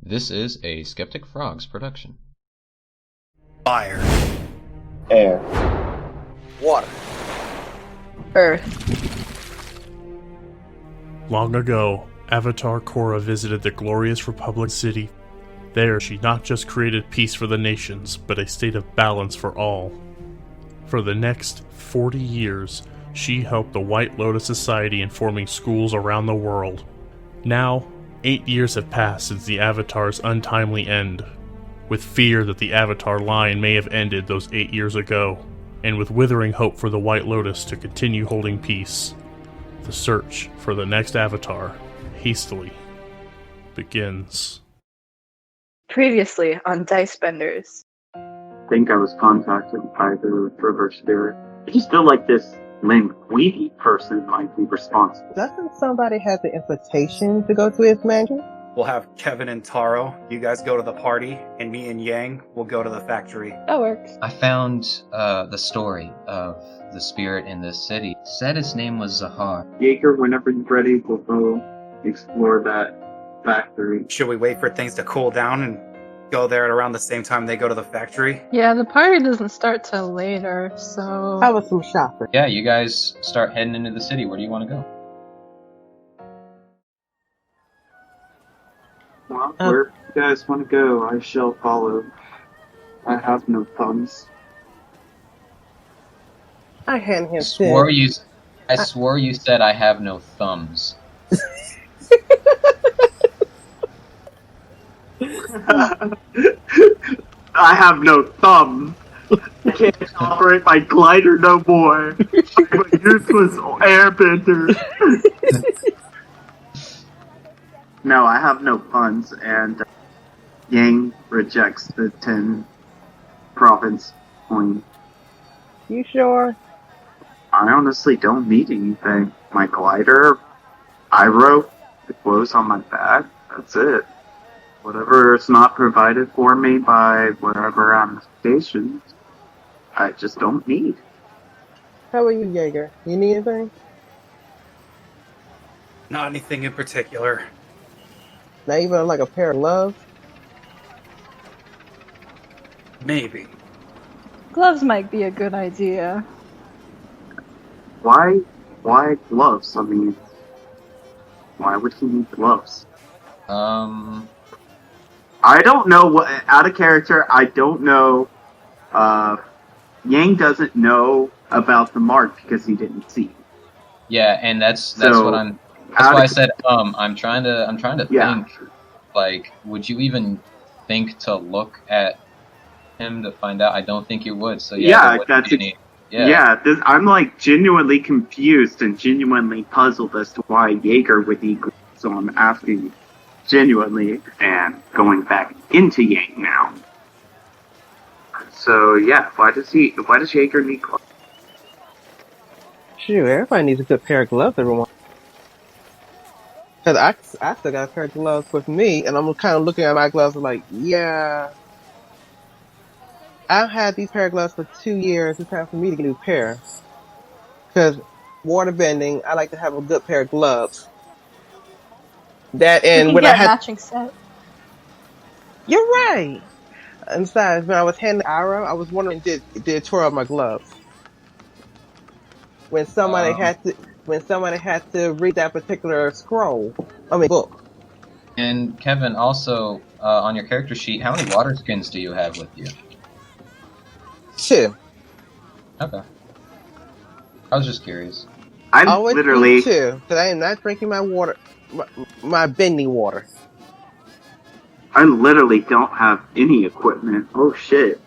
This is a Skeptic Frogs production. Fire. Air. Water. Earth. Long ago, Avatar Korra visited the glorious Republic City. There, she not just created peace for the nations, but a state of balance for all. For the next 40 years, she helped the White Lotus Society in forming schools around the world. Now, 8 years have passed since the Avatar's untimely end. With fear that the Avatar line may have ended those 8 years ago, and with withering hope for the White Lotus to continue holding peace, the search for the next Avatar, Hastily, begins. Previously on Dicebenders. I think I was contacted by the River Spirit. I just feel like this linguini person might be responsible. Doesn't somebody have the invitation to go to his mansion? We'll have Kevin and Taro. You guys go to the party, and me and Yang will go to the factory. That works. I found the story of the spirit in this city. It said his name was Zahar. Jaeger, whenever you're ready, we'll go explore that factory. Should we wait for things to cool down and go there at around the same time they go to the factory? Yeah, the party doesn't start till later, so... How was some shopping? Yeah, you guys start heading into the city. Where do you want to go? Well, where you guys want to go, I shall follow. I have no thumbs. I hand him I swore you said I have no thumbs. I have no thumbs. I can't operate my glider no more. I'm a useless airbender. No, I have no funds, and Yang rejects the 10 province coin. You sure? I honestly don't need anything. My glider, Iro, the clothes on my back, that's it. Whatever is not provided for me by wherever I'm stationed, I just don't need. How are you, Jaeger? You need anything? Not anything in particular. Not even like a pair of gloves? Maybe. Gloves might be a good idea. Why gloves? I mean, why would he need gloves? I don't know what, out of character, I don't know, Yang doesn't know about the mark because he didn't see it. Yeah, and that's what I'm. That's why I said I'm trying to think. Like, would you even think to look at him to find out? I don't think you would. So I'm like genuinely confused and genuinely puzzled as to why Jaeger would need gloves. So I'm asking genuinely and going back into Yang now. So yeah, why does Jaeger need gloves? Shoot, everybody needs a good pair of gloves, everyone. Because I still got a pair of gloves with me, and I'm kind of looking at my gloves like, yeah. I've had these pair of gloves for 2 years. It's time for me to get a new pair. Because water bending, I like to have a good pair of gloves. That and when I had matching set. You're right. And besides, when I was handling Iro, I was wondering did it tear up my gloves when somebody had to read that particular book. And Kevin, also on your character sheet, how many water skins do you have with you? 2. Okay. I was just curious. I'm always literally 2 because I am not drinking my water, my bendy water. I literally don't have any equipment. Oh shit!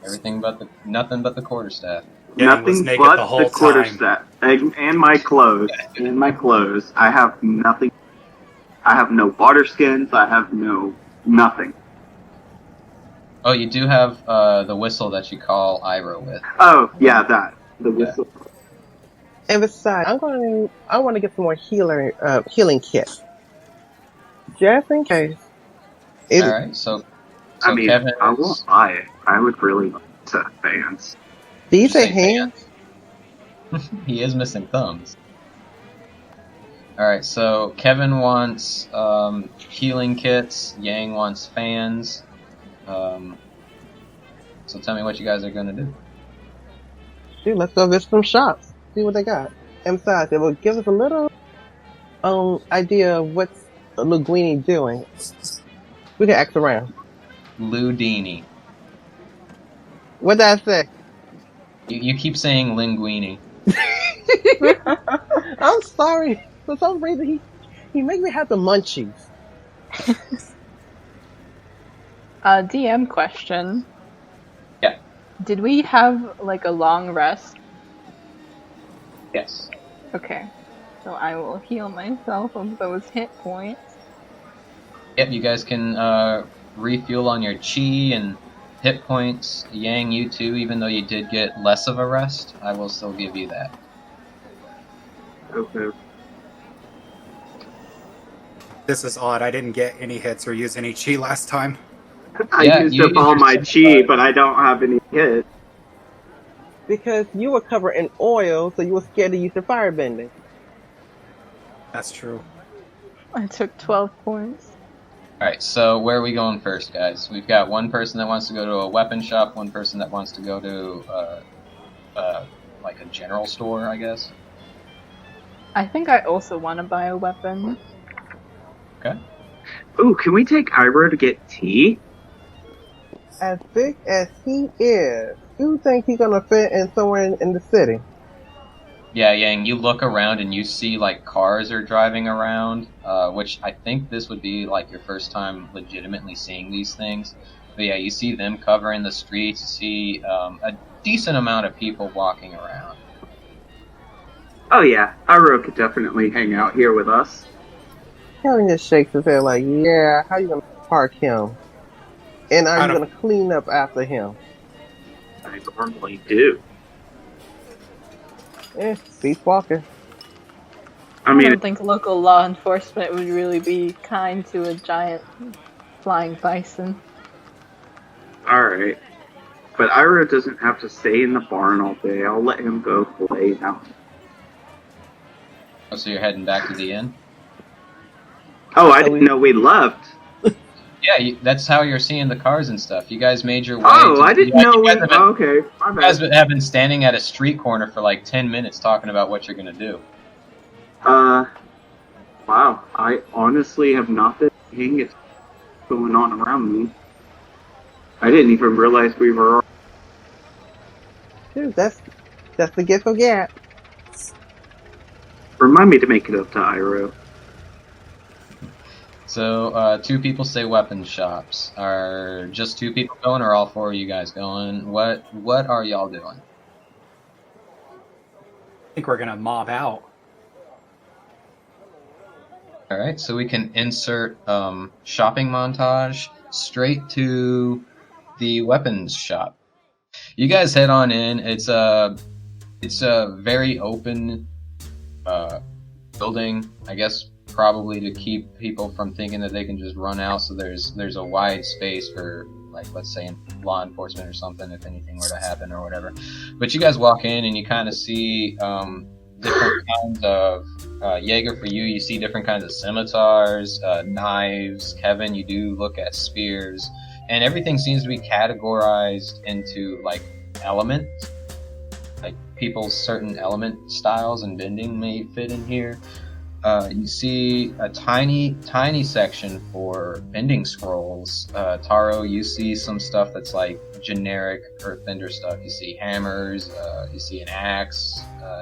Nothing but the quarterstaff. Yeah, Nothing but the quarterstaff and my clothes. And my clothes. I have nothing. I have no water skins. I have nothing. Oh, you do have the whistle that you call Iro with. Oh yeah, the whistle. And besides, I want to get some more healing kits. Just in case. Alright, so I mean, Kevin I won't buy it. I would really like to advance. These are hands? He is missing thumbs. Alright, so Kevin wants healing kits, Yang wants fans. So tell me what you guys are gonna do. Dude, let's go visit some shops. See what they got. And besides, it will give us a little idea of what's Linguini doing. We can ask around. Ludini. What did I say? You keep saying Linguini. I'm sorry. For some reason, he makes me have the munchies. DM question. Yeah. Did we have like a long rest? Yes. Okay. So I will heal myself of those hit points. Yep, you guys can refuel on your chi and hit points. Yang, you too, even though you did get less of a rest, I will still give you that. Okay. This is odd. I didn't get any hits or use any chi last time. I used up all my chi, but I don't have any hits. Because you were covered in oil, so you were scared to use your firebending. That's true. I took 12 points. Alright, so where are we going first, guys? We've got one person that wants to go to a weapon shop, one person that wants to go to, like a general store, I guess. I think I also want to buy a weapon. Okay. Ooh, can we take Iroh to get tea? As big as he is, you think he's gonna fit in somewhere in the city? Yeah, Yang, you look around and you see, like, cars are driving around, which I think this would be, like, your first time legitimately seeing these things. But yeah, you see them covering the streets, you see a decent amount of people walking around. Oh yeah, Iroh could definitely hang out here with us. Kevin just shakes his head like, yeah, how you gonna park him? And are you gonna clean up after him? I normally do. Beast walking. I mean, I don't think local law enforcement would really be kind to a giant flying bison. alright. But Iroh doesn't have to stay in the barn all day. I'll let him go play now. Oh, so you're heading back to the inn? Oh, I didn't know we left. Yeah, that's how you're seeing the cars and stuff. You guys made your way. Oh, I didn't know we... okay, my you guys bad. have been standing at a street corner for like 10 minutes talking about what you're gonna do. Wow. I honestly have not been paying attention to what's going on around me. I didn't even realize we were... Dude, that's the gift of gab. Remind me to make it up to Iroh. So, 2 people say weapon shops. Are just 2 people going, or all 4 of you guys going? What are y'all doing? I think we're gonna mob out. Alright, so we can insert shopping montage straight to the weapons shop. You guys head on in. It's a very open building, I guess, probably to keep people from thinking that they can just run out, so there's a wide space for, like, let's say law enforcement or something if anything were to happen or whatever. But you guys walk in and you kind of see different kinds of Jaeger. For you see different kinds of scimitars, knives. Kevin, you do look at spears, and everything seems to be categorized into like elements, like people's certain element styles and bending may fit in here. You see a tiny section for bending scrolls. Taro, you see some stuff that's like generic earthbender stuff. You see hammers, you see an axe,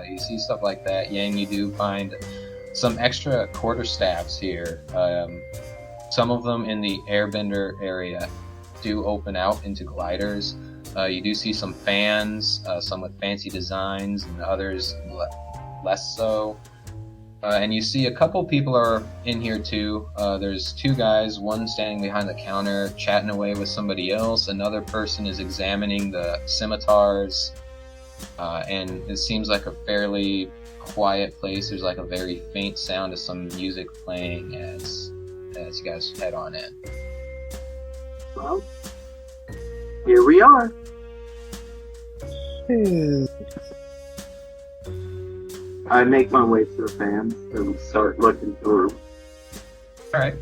you see stuff like that. Yang, you do find some extra quarterstaffs here. Some of them in the airbender area do open out into gliders. You do see some fans, some with fancy designs, and others less so. And you see a couple people are in here too. There's 2 guys, one standing behind the counter chatting away with somebody else. Another person is examining the scimitars. And it seems like a fairly quiet place. There's like a very faint sound of some music playing as you guys head on in. Well, here we are. I make my way to the fans and start looking through. Alright.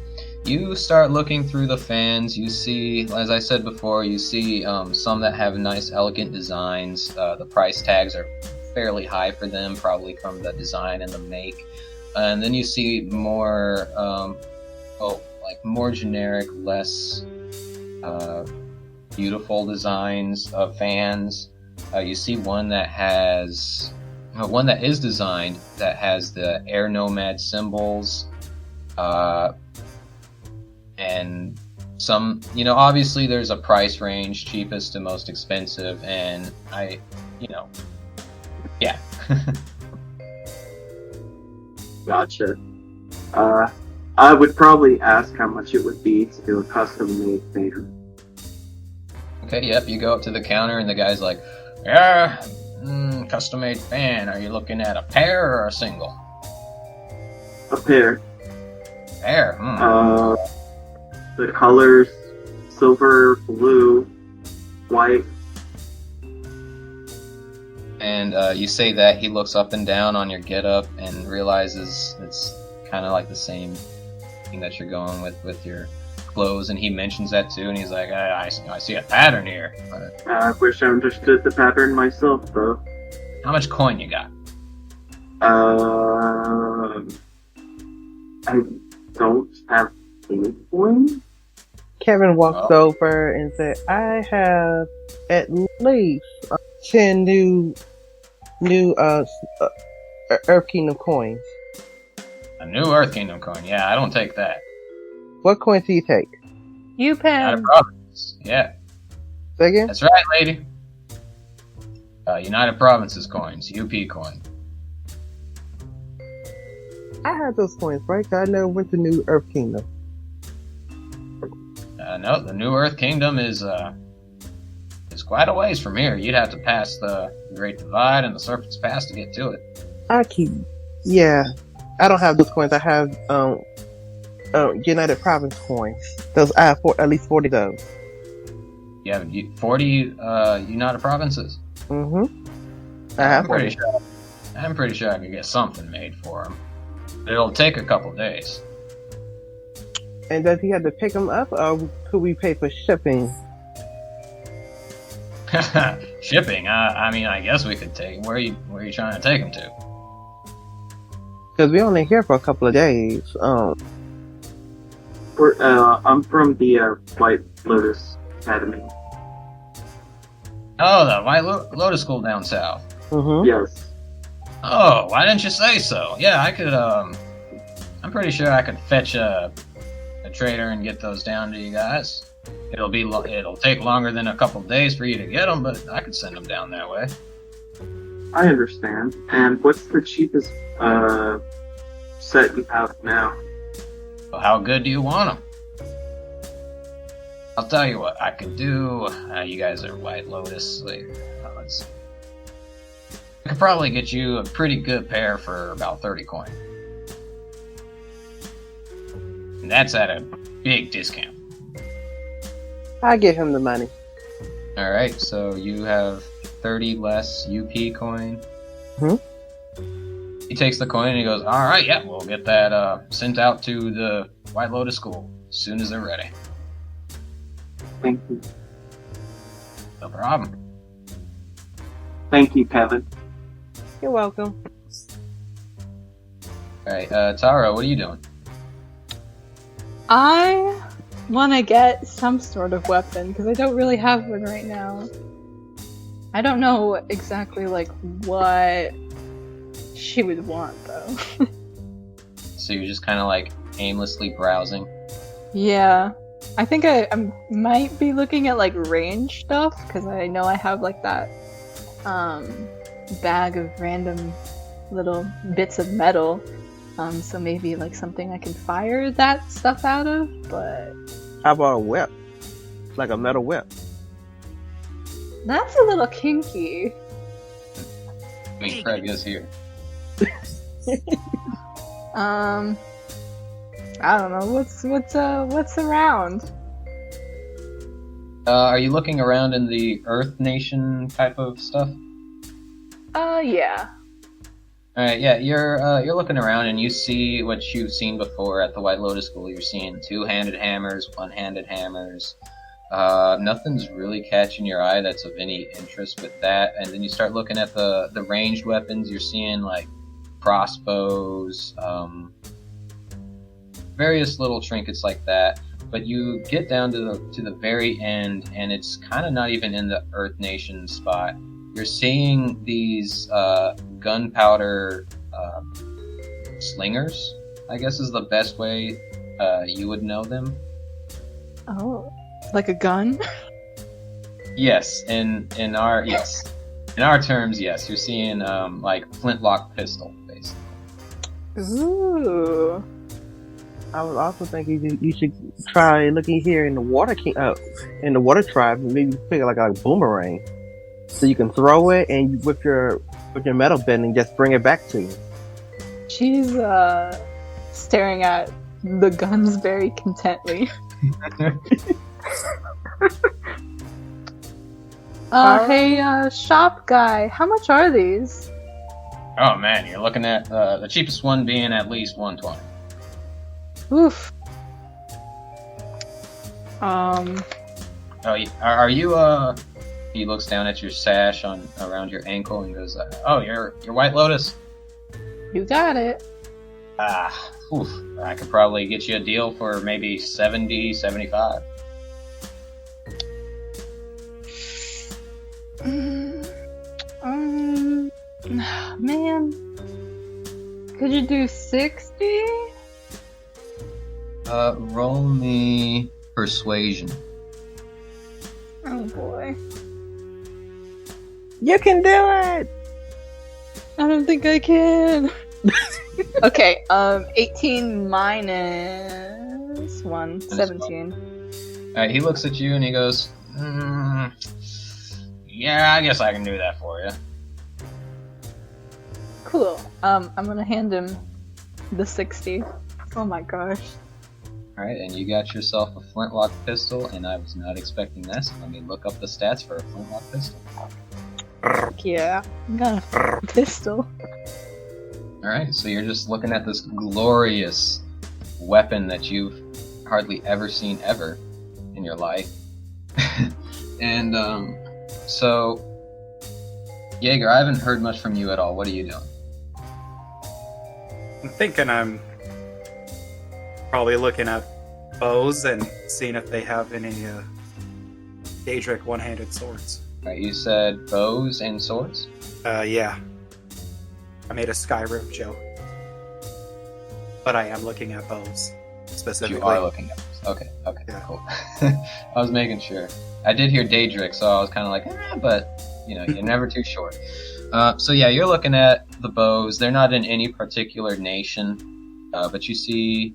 You start looking through the fans. You see, as I said before, you see some that have nice, elegant designs. The price tags are fairly high for them, probably from the design and the make. And then you see more, more generic, less beautiful designs of fans. You see one that is designed that has the Air Nomad symbols, and some, obviously there's a price range, cheapest to most expensive, and yeah. Gotcha. I would probably ask how much it would be to do a custom-made fan. Okay, yep, you go up to the counter and the guy's like, yeah, custom-made fan, are you looking at a pair or a single? A pair. Pair? The colors, silver, blue, white. And you say that, he looks up and down on your getup and realizes it's kind of like the same thing that you're going with your clothes, and he mentions that too, and he's like, I see a pattern here. I wish I understood the pattern myself, though. How much coin you got? I don't have any coin. Kevin walks over and said, I have at least 10 new Earth Kingdom coins. A new Earth Kingdom coin? Yeah, I don't take that. What coins do you take? United Provinces. Yeah. Say again? That's right, lady. United Provinces coins. UP coin. I have those coins, right? I never went to New Earth Kingdom. No, the New Earth Kingdom is quite a ways from here. You'd have to pass the Great Divide and the Serpent's Pass to get to it. Yeah. I don't have those coins. I have United Province coins. I have at least 40 of those. You have 40 United Provinces? Mm-hmm. I have 40. I'm pretty sure I could get something made for them. It'll take a couple days. And does he have to pick them up, or could we pay for shipping? Shipping? I guess we could take. Where are you trying to take them to? Because we're only here for a couple of days. I'm from the White Lotus Academy. Oh, the White Lotus School down south. Mm-hmm. Yes. Oh, why didn't you say so? Yeah, I could. I'm pretty sure I could fetch a trader and get those down to you guys. It'll take longer than a couple days for you to get them, but I could send them down that way. I understand. And what's the cheapest set you have now? Well, how good do you want them? I'll tell you what I could do. You guys are White Lotus. Let's see. I could probably get you a pretty good pair for about 30 coin. And that's at a big discount. I give him the money. Alright, so you have 30 less UP coin. He takes the coin and he goes, alright, yeah, we'll get that sent out to the White Lotus School as soon as they're ready. Thank you. No problem. Thank you, Kevin. You're welcome. Alright, Tara, what are you doing? I want to get some sort of weapon, because I don't really have one right now. I don't know exactly, what she would want, though. So you're just kind of, aimlessly browsing? Yeah. I think I might be looking at, range stuff, because I know I have, that, bag of random little bits of metal. So maybe something I can fire that stuff out of, but How about a whip? Like a metal whip? that's a little kinky. I mean, Craig is here. I don't know, what's around? Are you looking around in the Earth Nation type of stuff? Yeah. All right, yeah, you're looking around and you see what you've seen before at the White Lotus School. You're seeing two-handed hammers, one-handed hammers. Nothing's really catching your eye that's of any interest with that. And then you start looking at the ranged weapons. You're seeing like crossbows, various little trinkets like that. But you get down to the very end, and it's kind of not even in the Earth Nation spot. You're seeing these gunpowder slingers, I guess is the best way you would know them. Oh, like a gun? Yes, in our terms, yes. You're seeing like flintlock pistol, basically. Ooh. I was also thinking you should try looking here in the water in the water tribe, maybe figure like a boomerang, so you can throw it and with your metal bending, just bring it back to you. She's staring at the guns very contently. Hey, shop guy, how much are these? Oh man, you're looking at the cheapest one being at least 120. Oof. Oh, are you He looks down at your sash around your ankle and goes, "Oh, you're White Lotus." You got it. Oof. I could probably get you a deal for maybe 70, 75. Man, could you do 60? Roll me persuasion. Oh boy. You can do it! I don't think I can. Okay, 18 minus 1, 17. Alright, he looks at you and he goes, yeah, I guess I can do that for you. Cool. I'm gonna hand him the 60. Oh my gosh. Alright, and you got yourself a flintlock pistol, and I was not expecting this. Let me look up the stats for a flintlock pistol. Yeah, I got a pistol. Alright, so you're just looking at this glorious weapon that you've hardly ever seen ever in your life. And, so, Jaeger, I haven't heard much from you at all. What are you doing? I'm thinking I'm probably looking at bows and seeing if they have any Daedric one-handed swords. Alright, you said bows and swords? Yeah. I made a Skyrim joke. But I am looking at bows, specifically. You are looking at bows. Okay, Yeah. cool. I was making sure. I did hear Daedric, so I was kind of like, but, you're never too sure. So yeah, you're looking at the bows. They're not in any particular nation, but you see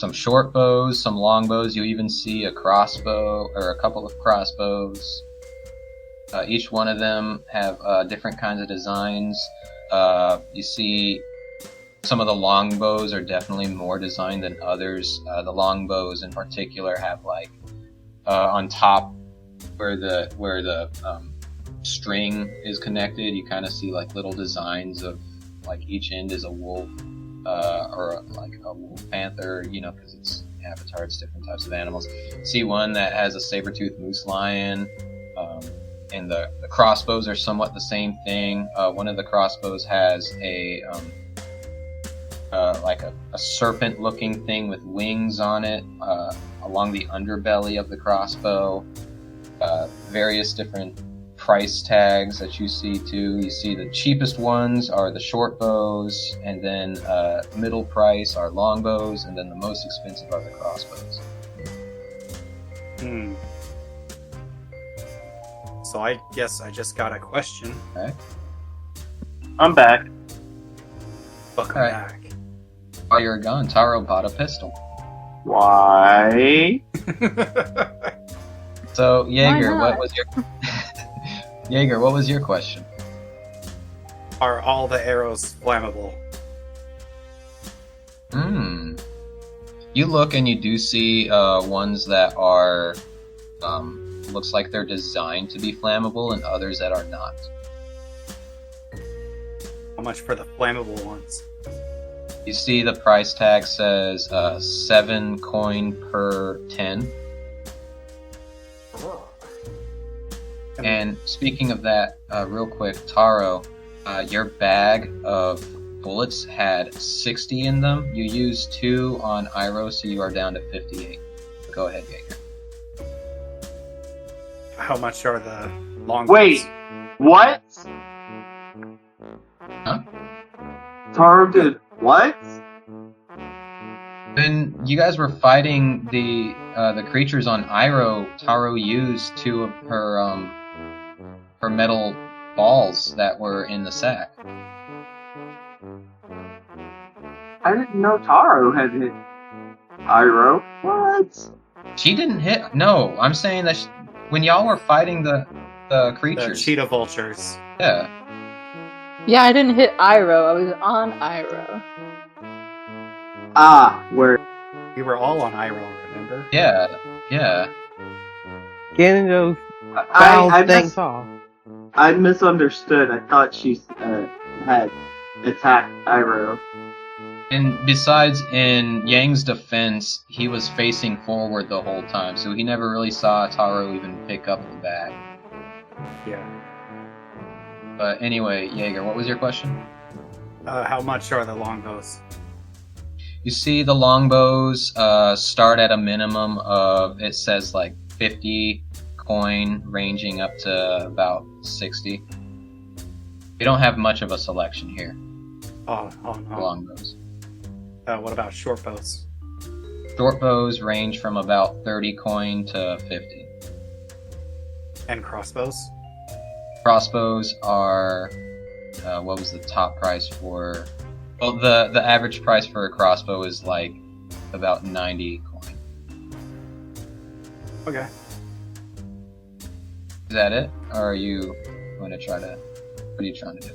some short bows, some long bows. You even see a crossbow, or a couple of crossbows. Each one of them have different kinds of designs. You see some of the long bows are definitely more designed than others. The long bows in particular have like on top where the string is connected, you kind of see like little designs of like each end is a wolf or like a wolf panther, because it's Avatar, it's different types of animals. See one that has a saber-toothed moose lion. And the crossbows are somewhat the same thing. One of the crossbows has like a serpent-looking thing with wings on it along the underbelly of the crossbow. Various different price tags that you see too. You see the cheapest ones are the short bows, and then middle price are long bows, and then the most expensive are the crossbows. So I guess I just got a question. Okay. I'm back. Welcome back. While you're gone, Taro bought a pistol. Why? So Jaeger, Why not? what was your Jaeger? What was your question? Are all the arrows flammable? You look and you do see ones that are looks like they're designed to be flammable, and others that are not. How much for the flammable ones? You see the price tag says 7 coin per 10. And speaking of that, real quick, Taro, your bag of bullets had 60 in them. You used 2 on Iroh, so you are down to 58. Go ahead, Jaeger. How much are the longbows? Wait, what? Huh? Taro did what? When you guys were fighting the creatures on Iroh, Taro used 2 of her metal balls that were in the sack. I didn't know Taro had hit Iroh. What? She didn't hit. No, I'm saying that when y'all were fighting the creatures, The cheetah vultures. Yeah. Yeah, I didn't hit Iroh. I was on Iroh. Ah, where? We were all on Iroh, remember? Yeah. Getting those foul things off. I misunderstood. I thought she had attacked Iroh. And besides, in Yang's defense, he was facing forward the whole time, so he never really saw Taro even pick up the bag. Yeah. But anyway, Jaeger, what was your question? How much are the longbows? You see the longbows start at a minimum of, it says like 50 coin, ranging up to about 60. We don't have much of a selection here. Oh no. Longbows. What about short bows? Short bows range from about 30 coin to 50. And crossbows? Crossbows are, what was the top price for? Well, the average price for a crossbow is like about 90 coin. Okay. Is that it? Or are you going to try to, what are you trying to do?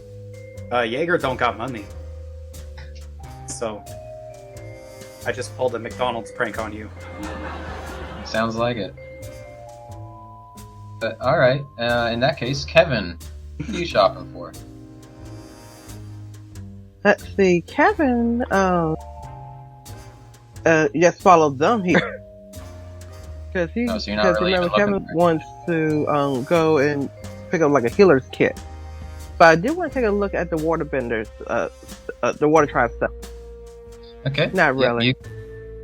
Jaeger don't got money. So, I just pulled a McDonald's prank on you. Sounds like it. But alright, in that case, Kevin, what are you shopping for? Let's see, Kevin, just follow them here. Because he, Oh, so you're not really remember, even Kevin looking wants to go and pick up like a healer's kit. But I did want to take a look at the waterbenders, the water tribe stuff. Okay. Not Yeah, really. you-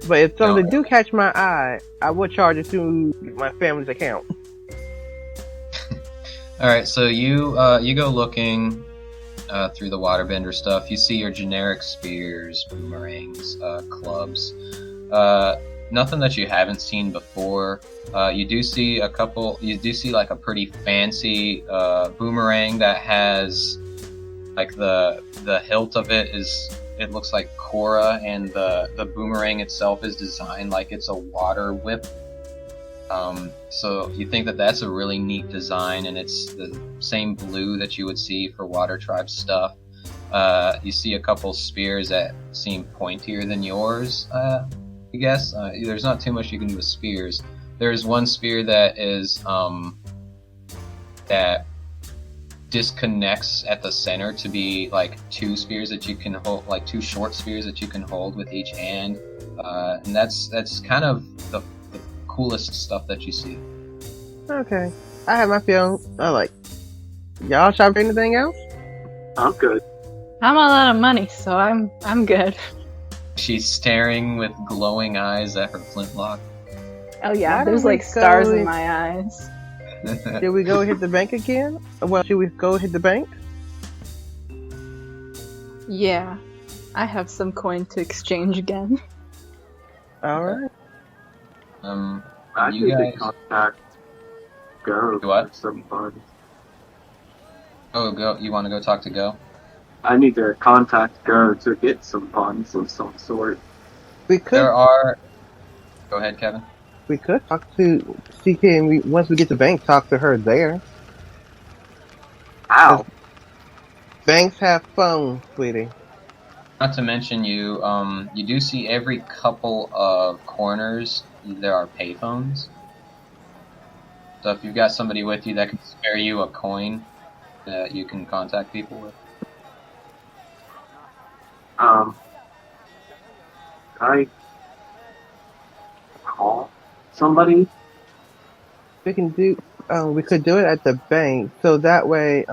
But if something No. do catch my eye, I would charge it to my family's account. Alright, so you go looking through the waterbender stuff. You see your generic spears, boomerangs, clubs. Nothing that you haven't seen before. You do see like a pretty fancy boomerang that has like the hilt of it looks like Korra, and the boomerang itself is designed like it's a water whip. So you think that that's a really neat design, and it's the same blue that you would see for Water Tribe stuff. You see a couple spears that seem pointier than yours, I guess. There's not too much you can do with spears. There's one spear that is that disconnects at the center to be like 2 spears that you can hold, like 2 short spears that you can hold with each hand, and that's kind of the coolest stuff that you see. Okay. I have my fill. I like. Y'all shop for anything else? I'm good. I'm all out of money, so I'm good. She's staring with glowing eyes at her flintlock. Oh yeah, Why there's don't we like stars go in in- my eyes. Should we go hit the bank again? Well, should we go hit the bank? Yeah, I have some coin to exchange again. Alright. I You need guys- to contact Go What? for some fun. Oh, Go! You want to go talk to Go? I need to contact Go to get some funds of some sort. We could There are. Go ahead, Kevin. talk to CK, and once we get to bank, talk to her there. Ow! Banks have phones, sweetie. Not to mention, you do see every couple of corners there are payphones. So if you've got somebody with you that can spare you a coin, that you can contact people with. I call somebody? We can do. We could do it at the bank, so that way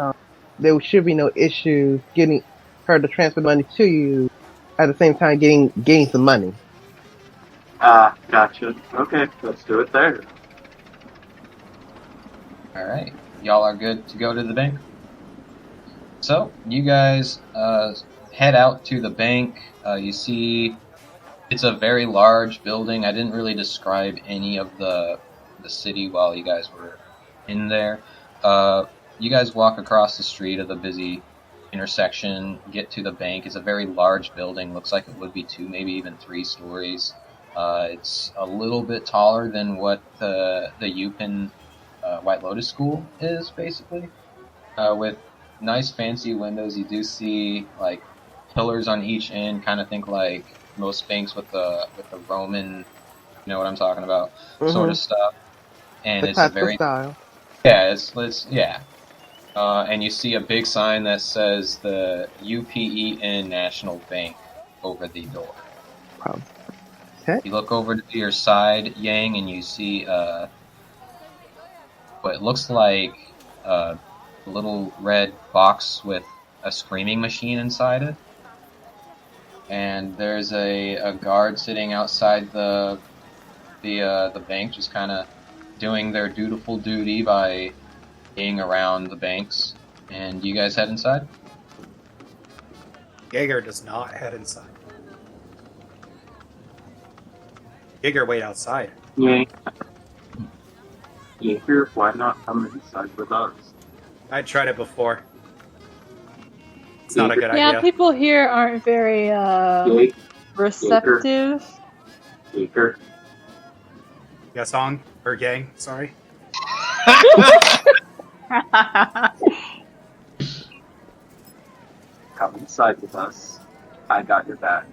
there should be no issues getting her to transfer money to you. At the same time, getting some money. Gotcha. Okay, let's do it there. Alright, y'all are good to go to the bank? So, you guys head out to the bank. You see it's a very large building. I didn't really describe any of the city while you guys were in there. You guys walk across the street of the busy intersection, get to the bank. It's a very large building. Looks like it would be 2, maybe even 3 stories. It's a little bit taller than what the Yupin White Lotus School is, basically. With nice fancy windows, you do see like pillars on each end. Kind of think like most banks with the Roman, you know what I'm talking about, sort of stuff. And the it's a very style. Yeah, it's yeah. And you see a big sign that says the UPEN National Bank over the door. Wow. Okay. You look over to your side, Yang, and you see what looks like a little red box with a screaming machine inside it. And there's a guard sitting outside the bank, just kind of doing their dutiful duty by being around the banks. And you guys head inside? Jaeger does not head inside. Jaeger wait outside. Yeah. Jaeger, why not come inside with us? I tried it before. It's not a good Yeah, idea. people here aren't very receptive. Jaeger. Yasong or Yang, sorry. Come inside with us. I got your back.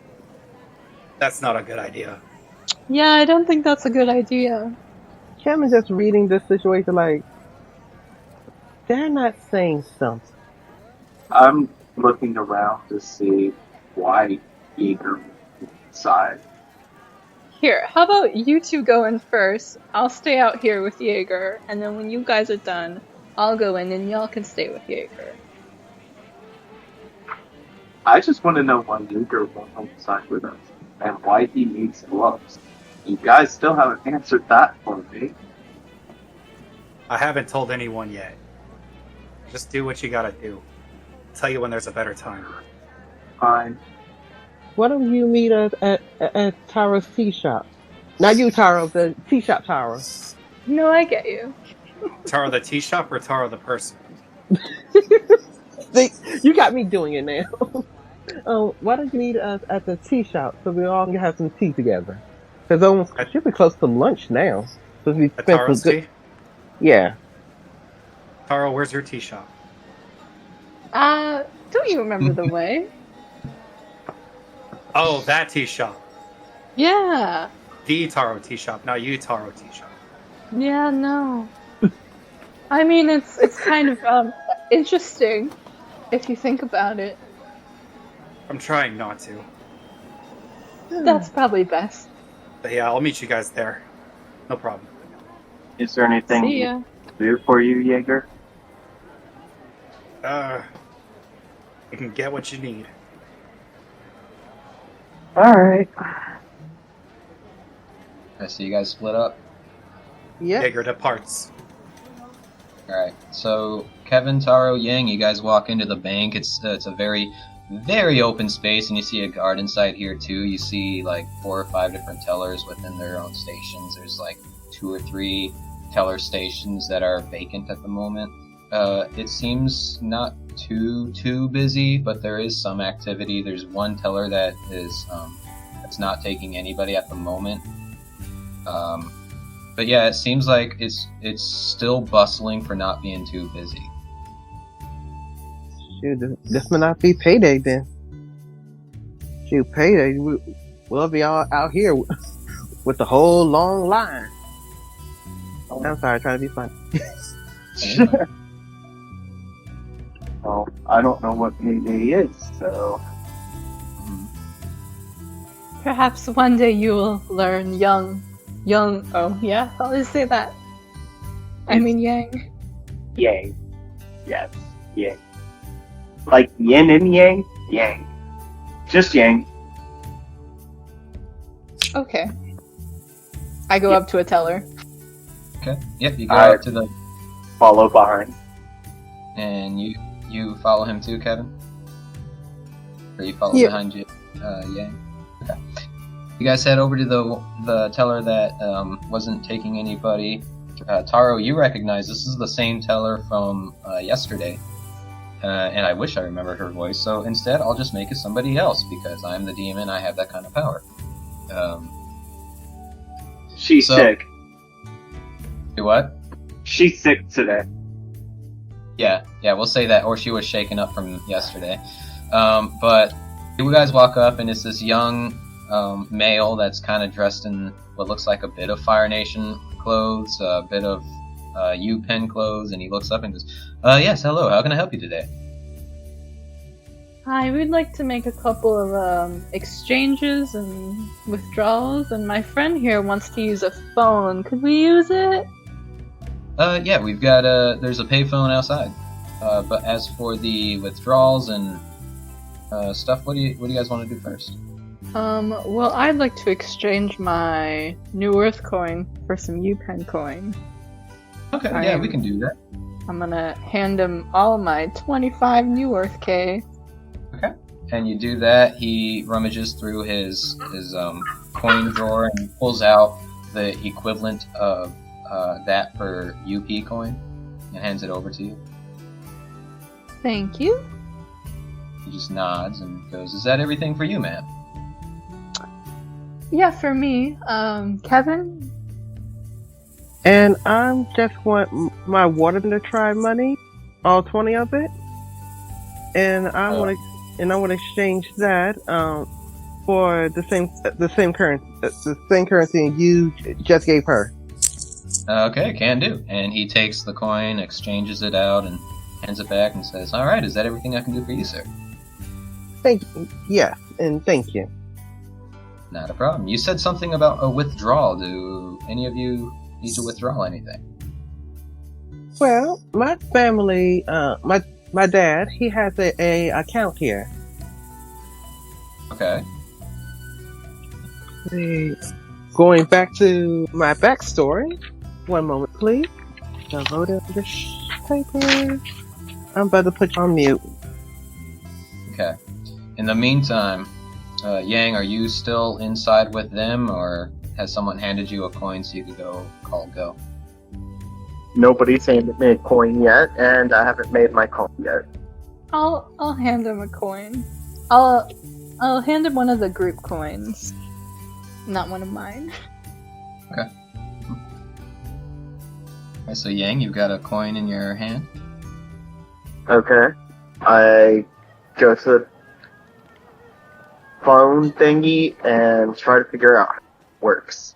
That's not a good idea. Yeah, I don't think that's a good idea. Cameron's just reading this situation like they're not saying something. I'm looking around to see why Jaeger went inside. Here, how about you two go in first? I'll stay out here with Jaeger, and then when you guys are done, I'll go in and y'all can stay with Jaeger. I just want to know why Jaeger won't come inside with us, and why he needs gloves. You guys still haven't answered that for me. I haven't told anyone yet. Just do what you gotta do. I'll tell you when there's a better time. Fine. Why don't you meet us at Taro's tea shop? Not you, Taro, the tea shop Taro. No, I get you. Taro the tea shop or Taro the person? See, you got me doing it now. Why don't you meet us at the tea shop so we all can have some tea together? Because it should be close to lunch now. So we At spent Taro's some good. tea? Yeah. Taro, where's your tea shop? Don't you remember the way? Oh, that tea shop. Yeah. The Taro tea shop, not you Taro tea shop. Yeah, no. I mean, it's kind of interesting if you think about it. I'm trying not to. That's probably best. But yeah, I'll meet you guys there. No problem. Is there anything See ya. to do for you, Jaeger? You can get what you need. Alright. I see you guys split up. Yeah. Jaeger departs. Alright, so Kevin, Taro, Yang, you guys walk into the bank. It's a very, very open space, and you see a guard inside here too. You see like 4 or 5 different tellers within their own stations. There's like 2 or 3 teller stations that are vacant at the moment. It seems not too busy, but there is some activity. There's one teller that is that's not taking anybody at the moment. But yeah, it seems like it's still bustling for not being too busy. Shoot, this may not be payday then. Shoot, payday. We'll be all out here with the whole long line. I'm sorry, trying to be funny. Well, I don't know what payday is, so... Perhaps one day you will learn Young. Oh, yeah, I'll just say that. I mean Yang. Yang. Yes, Yang. Like yin and yang? Yang. Just Yang. Okay. I go up to a teller. Okay. Yep, you go up to the... Follow behind. And you follow him too, Kevin? Or you follow behind you, Yang? Okay. You guys head over to the teller that wasn't taking anybody. Taro, you recognize this is the same teller from yesterday. And I wish I remembered her voice, so instead I'll just make it somebody else, because I'm the demon, I have that kind of power. She's sick. You what? She's sick today. Yeah, we'll say that, or she was shaken up from yesterday. But you guys walk up, and it's this young male that's kind of dressed in what looks like a bit of Fire Nation clothes, a bit of U-Pen clothes, and he looks up and goes, yes, hello, how can I help you today? Hi, we'd like to make a couple of exchanges and withdrawals, and my friend here wants to use a phone. Could we use it? Yeah, we've got there's a payphone outside. But as for the withdrawals and stuff, what do you guys want to do first? Well, I'd like to exchange my New Earth coin for some U-Pen coin. Okay, yeah, we can do that. I'm gonna hand him all my 25 New Earth K. Okay. And you do that, he rummages through his coin drawer and pulls out the equivalent of that for UP coin and hands it over to you. Thank you. He just nods and goes, is that everything for you, ma'am? Yeah, for me. Kevin? And I just want my water to try money, all 20 of it, and I want to exchange that for the same currency you just gave her. Okay, can do. And he takes the coin, exchanges it out, and hands it back and says, all right, is that everything I can do for you, sir? Thank you. Yeah, and thank you. Not a problem. You said something about a withdrawal. Do any of you need to withdraw anything? Well, my family, my dad, he has a account here. Okay. Going back to my backstory. One moment, please. I'll load up this paper. I'm about to put you on mute. Okay. In the meantime, Yang, are you still inside with them, or has someone handed you a coin so you could go call go? Nobody's handed me a coin yet, and I haven't made my call yet. I'll hand him a coin. I'll hand him one of the group coins, not one of mine. Okay. Alright, so Yang, you've got a coin in your hand. Okay. I go to the phone thingy and try to figure out how it works.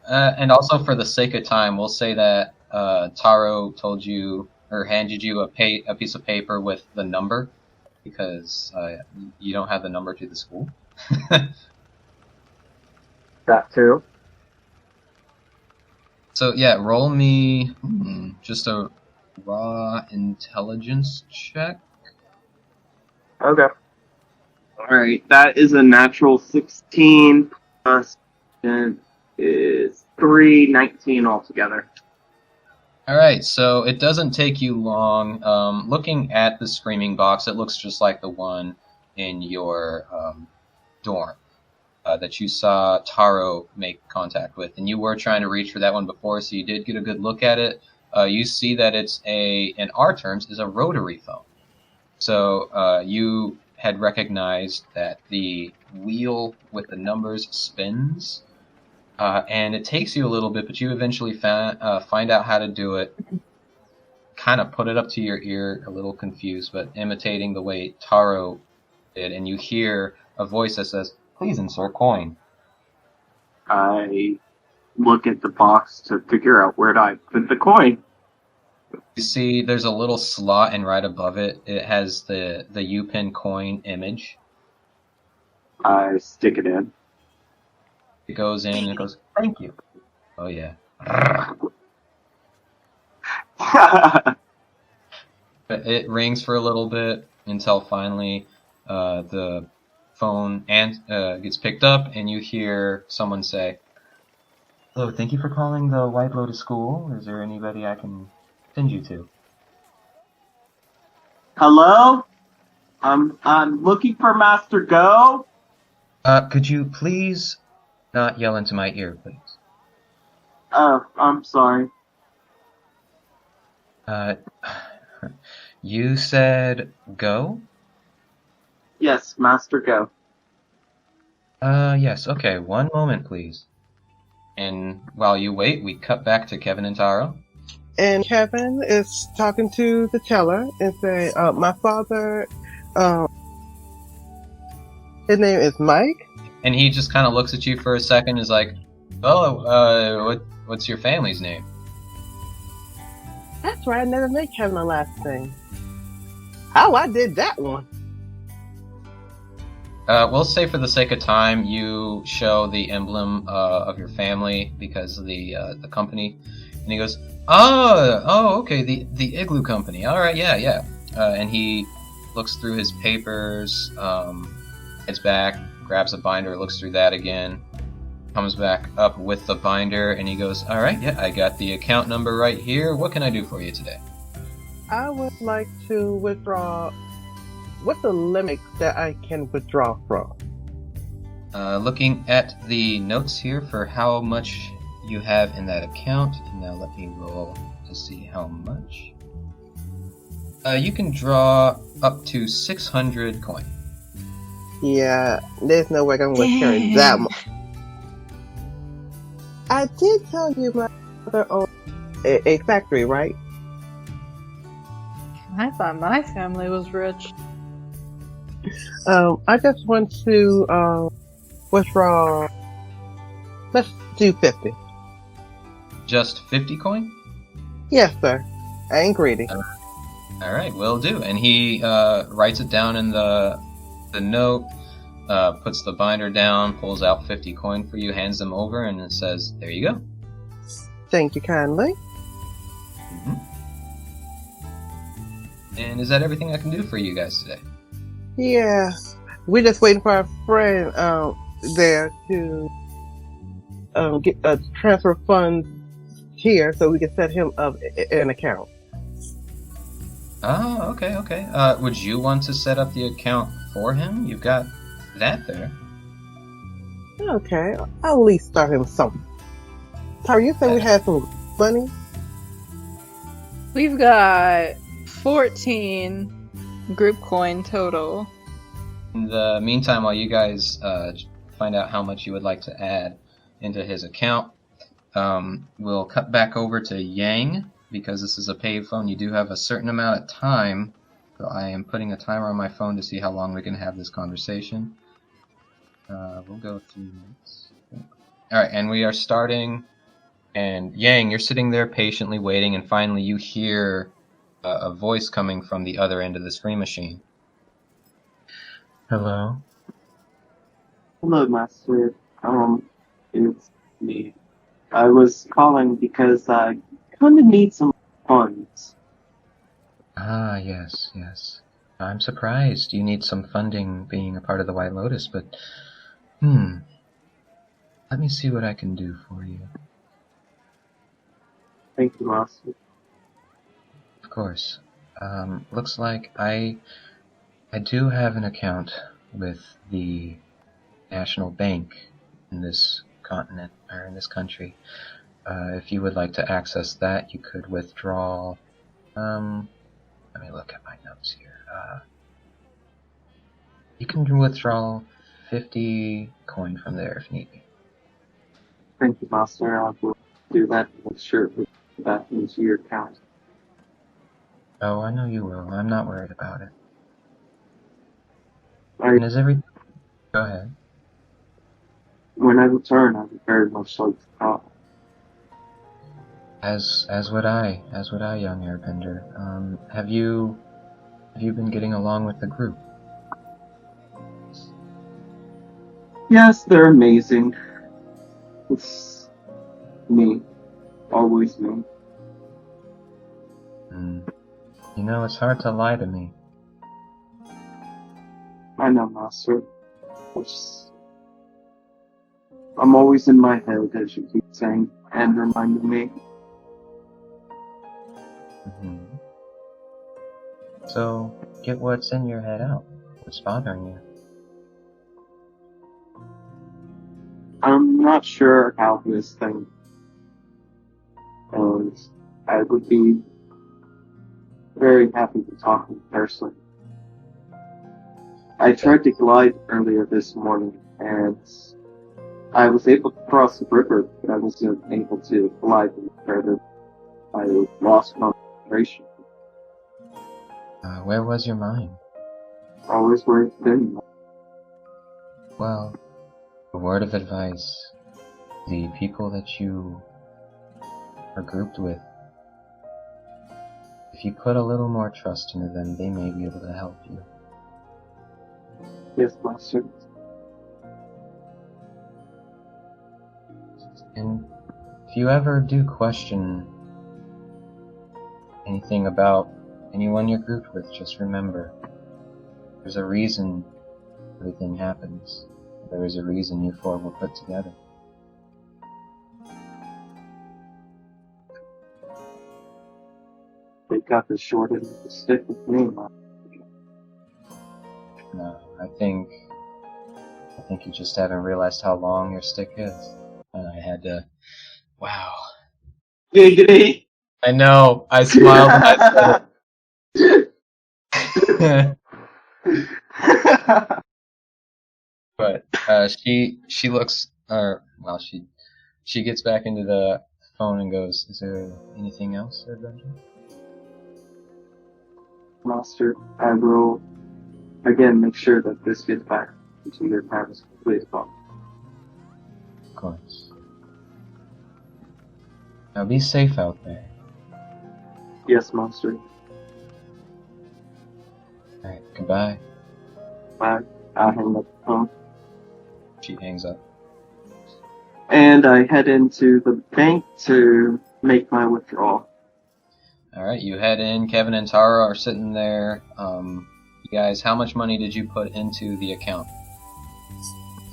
And also, for the sake of time, we'll say that Taro told you or handed you a piece of paper with the number, because you don't have the number to the school. That too. So yeah, roll me just a raw intelligence check. Okay. Alright, that is a natural 16 plus is 319 altogether. Alright, so it doesn't take you long. Looking at the screaming box, it looks just like the one in your dorm that you saw Taro make contact with. And you were trying to reach for that one before, so you did get a good look at it. You see that it's in our terms, is a rotary phone. So you had recognized that the wheel with the numbers spins, and it takes you a little bit, but you eventually find out how to do it. Kind of put it up to your ear, a little confused, but imitating the way Taro did, and you hear a voice that says, "Please insert coin." I look at the box to figure out where I put the coin. You see there's a little slot, and right above it, it has the U-Pen coin image. I stick it in. It goes in and it goes, thank you. Oh yeah. It rings for a little bit until finally the phone gets picked up and you hear someone say, "Hello, thank you for calling the White Lotus School. Is there anybody I can send you to?" Hello? I'm looking for Master Go. Could you please not yell into my ear, please? Oh, I'm sorry. You said go? Yes, Master Go. Yes, okay, one moment, please. And while you wait, we cut back to Kevin and Taro. And Kevin is talking to the teller and say, my father, his name is Mike. And he just kind of looks at you for a second and is like, oh, what's your family's name? That's right, I never made Kevin a last name. Oh, I did that one. We'll say for the sake of time, you show the emblem of your family because of the company. And he goes, oh, okay, the Igloo Company. All right, yeah. And he looks through his papers, heads back, grabs a binder, looks through that again, comes back up with the binder, and he goes, all right, yeah, I got the account number right here. What can I do for you today? I would like to withdraw. What's the limit that I can withdraw from? Looking at the notes here for how much you have in that account. Now let me roll to see how much. You can draw up to 600 coin. Yeah, there's no way I'm going to carry that much. I did tell you my mother owned a factory, right? I thought my family was rich. I just want to withdraw. Let's do 50. Just 50 coin? Yes, sir. I ain't greedy. All right, will do. And he writes it down in the note, puts the binder down, pulls out 50 coin for you, hands them over, and it says, "There you go." Thank you kindly. Mm-hmm. And is that everything I can do for you guys today? Yeah, we're just waiting for our friend there to get transfer funds here so we can set him up an account. Oh, okay. Would you want to set up the account for him? You've got that there. Okay, I'll at least start him something. Tara, you said we had some money? We've got 14 group coin total. In the meantime, while you guys find out how much you would like to add into his account, we'll cut back over to YAANG. Because this is a paid phone, you do have a certain amount of time. So I am putting a timer on my phone to see how long we can have this conversation. We'll go 3 minutes. Alright, and we are starting. And YAANG, you're sitting there patiently waiting, and finally you hear a voice coming from the other end of the screen machine. Hello? Hello, Master. It's me. I was calling because I kind of need some funds. Ah, yes. I'm surprised you need some funding being a part of the White Lotus, but let me see what I can do for you. Thank you, Master. Of course. Looks like I do have an account with the National Bank in this continent, or in this country. If you would like to access that, you could withdraw, let me look at my notes here. You can withdraw 50 coin from there if need be. Thank you, Master. I will do that and make sure it goes back into your account. Oh, I know you will. I'm not worried about it. Right. And is everything... Go ahead. When I return, I would very much like to talk. As would I, young Airbender. Have you been getting along with the group? Yes, they're amazing. It's me. Always me. You know, it's hard to lie to me. I know, Master. I'm always in my head, as you keep saying, and reminding me. So, get what's in your head out. What's bothering you? I'm not sure how this thing goes. I would be very happy to talk in person. I tried to glide earlier this morning, and I was able to cross the river, but I wasn't able to glide any further. I lost concentration. Where was your mind? Always where it's been. Well, a word of advice. The people that you are grouped with, if you put a little more trust into them, they may be able to help you. Yes, Master. And if you ever do question anything about anyone you're grouped with, just remember, there's a reason everything happens. There is a reason you four were put together. They got the short end of the stick with me, Master. No, I think you just haven't realized how long your stick is. And I had to... Wow. Giggity! I know, I smiled when I said it. But she looks, she gets back into the phone and goes, "Is there anything else, Adventure?" Master, I will again make sure that this gets back into your time as quickly as possible. Of course. Now be safe out there. Yes, Master. Alright, goodbye. Bye. I'll hang up the phone. She hangs up. And I head into the bank to make my withdrawal. Alright, you head in. Kevin and Tara are sitting there. You guys, how much money did you put into the account?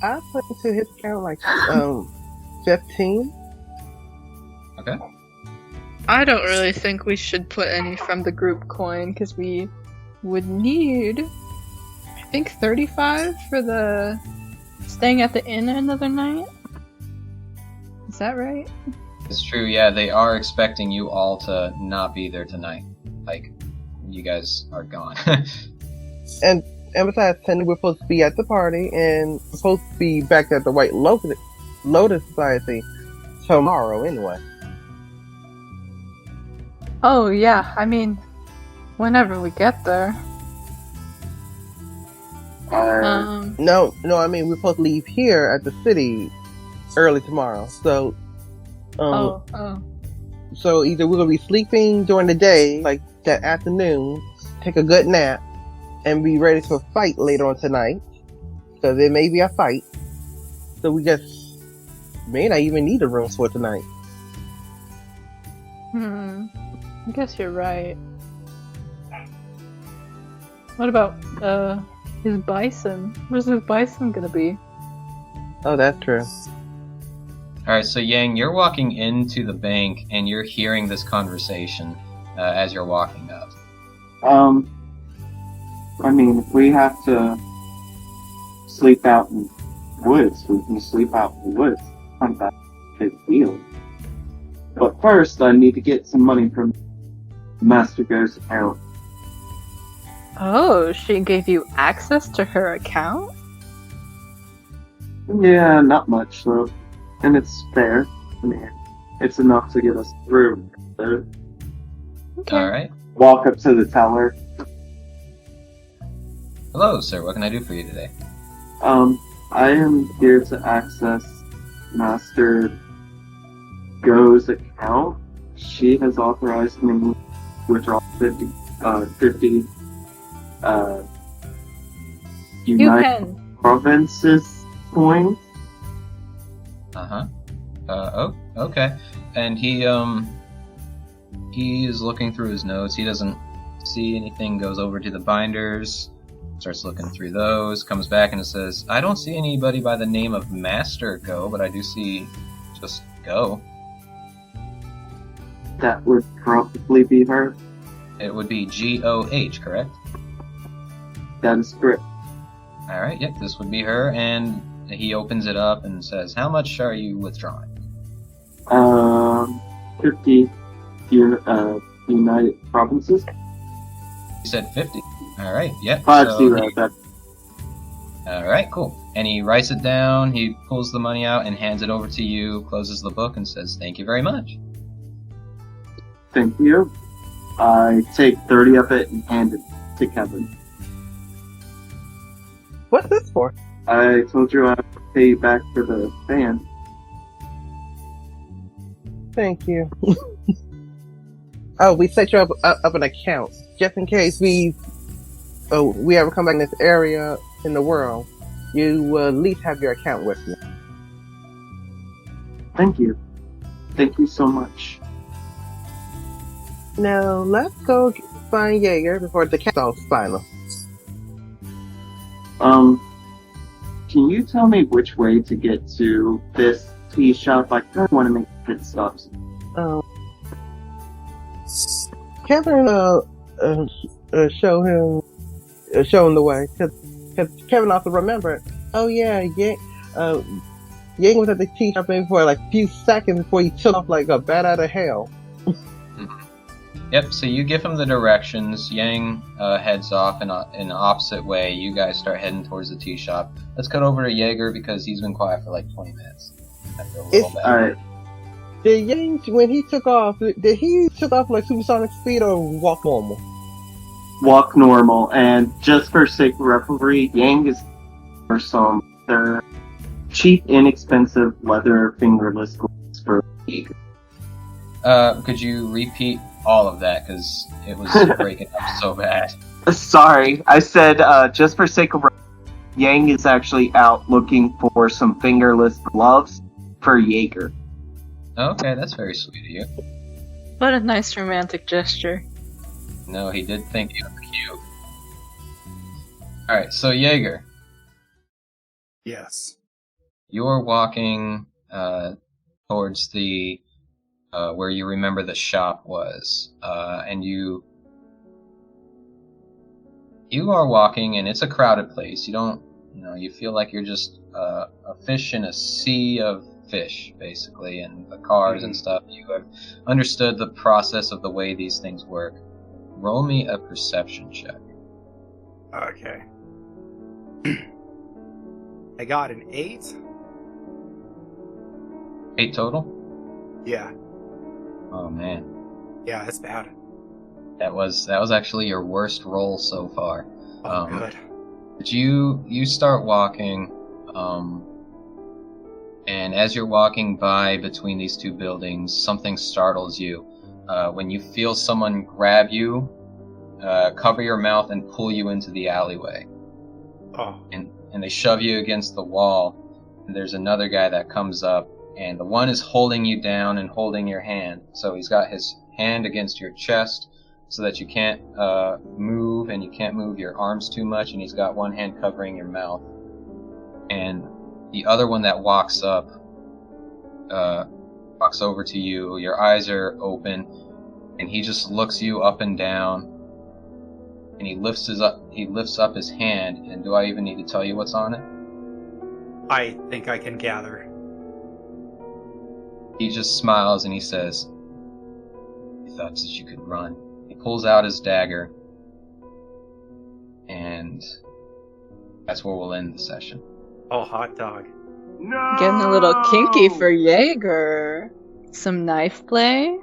I put into his account like 15. Okay. I don't really think we should put any from the group coin because we would need, I think, 35 for the staying at the inn another night. Is that right? It's true, yeah, they are expecting you all to not be there tonight. Like, you guys are gone. And besides, technically we're supposed to be at the party and we're supposed to be back at the White Lotus Society tomorrow anyway. Oh, yeah, I mean, whenever we get there. No, I mean, we're supposed to leave here at the city early tomorrow. So, so either we're gonna be sleeping during the day, like that afternoon, take a good nap, and be ready for a fight later on tonight. So there may be a fight. So we just may not even need a room for tonight. I guess you're right. What about, his bison? Where's his bison gonna be? Oh, that's true. Alright, so Yang, you're walking into the bank and you're hearing this conversation as you're walking up. I mean, if we have to sleep out in the woods, we can sleep out in the woods. Not that big deal. But first, I need to get some money from Master Go's account. Oh, she gave you access to her account? Yeah, not much though. And it's fair. I mean, it's enough to get us through. So, Okay. Alright. walk up to the teller. Hello, sir. What can I do for you today? I am here to access Master Go's account. She has authorized me to withdraw 50 You United can. Provinces points. Uh-huh. Oh, okay. And he is looking through his notes. He doesn't see anything, goes over to the binders, starts looking through those, comes back and says, I don't see anybody by the name of Master Go, but I do see just Go. That would probably be her. It would be Goh, correct? That is correct. Alright, yep, this would be her, and he opens it up and says, how much are you withdrawing? 50 United Provinces. You said 50. Alright, yep. 50, that. Alright, cool. And he writes it down, he pulls the money out and hands it over to you, closes the book and says, thank you very much. Thank you. I take 30 of it and hand it to Kevin. What's this for? I told you I'd pay you back for the fan. Thank you. Oh, we set you up an account just in case we ever come back in this area in the world. You will at least have your account with you. Thank you. Thank you so much. Now let's go find Jaeger before the cat's all final. Can you tell me which way to get to this tea shop? I kind of want to make pit stops. Kevin, show him the way. Cause Kevin also remembered. Oh yeah, Yang was at the tea shop maybe for like a few seconds before he took off like a bat out of hell. Yep, so you give him the directions. Yang heads off in an opposite way. You guys start heading towards the tea shop. Let's cut over to Jaeger because he's been quiet for like 20 minutes. I feel a little bad. Alright. Did Yang, when he took off, like supersonic speed or walk normal? Walk normal, and just for sake of referee, Yang is for their cheap, inexpensive leather fingerless gloves for Jaeger. Could you repeat all of that because it was breaking up so bad? Sorry, I said just for sake of Yang is actually out looking for some fingerless gloves for Jaeger. Okay, that's very sweet of you. What a nice romantic gesture. No, he did think you were cute. Alright, so Jaeger. Yes. You're walking towards the where you remember the shop was, and you are walking, and it's a crowded place. You feel like you're just a fish in a sea of fish, basically, and the cars and stuff. You have understood the process of the way these things work. Roll me a perception check. Okay. I got an 8. 8 total? Yeah. Oh man. Yeah, that's bad. That was actually your worst roll so far. Oh, good. But you start walking, and as you're walking by between these two buildings, something startles you. When you feel someone grab you, cover your mouth, and pull you into the alleyway. Oh. And they shove you against the wall, and there's another guy that comes up, and the one is holding you down and holding your hand. So he's got his hand against your chest so that you can't move, and you can't move your arms too much, and he's got one hand covering your mouth. And the other one that walks up, walks over to you, your eyes are open, and he just looks you up and down, and he lifts up his hand, and do I even need to tell you what's on it? I think I can gather. He just smiles and he says, "I thought that you could run." He pulls out his dagger, and that's where we'll end the session. Oh, hot dog. No! Getting a little kinky for Jaeger. Some knife play?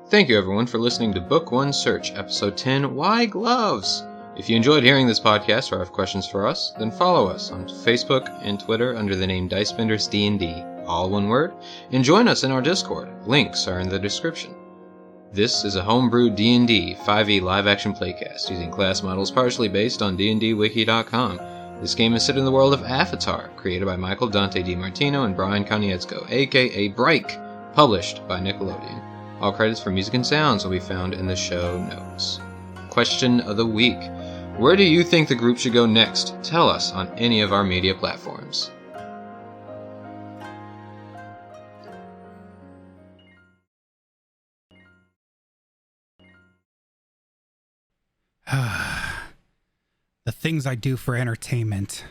Thank you everyone for listening to Book 1 Search, Episode 10, Why Gloves? If you enjoyed hearing this podcast or have questions for us, then follow us on Facebook and Twitter under the name DicebendersDnD, all one word, and join us in our Discord. Links are in the description. This is a homebrew D&D 5e live-action playcast using class models partially based on dndwiki.com. This game is set in the world of Avatar, created by Michael Dante DiMartino and Brian Konietzko, aka Brike, published by Nickelodeon. All credits for music and sounds will be found in the show notes. Question of the week. Where do you think the group should go next? Tell us on any of our media platforms. The things I do for entertainment.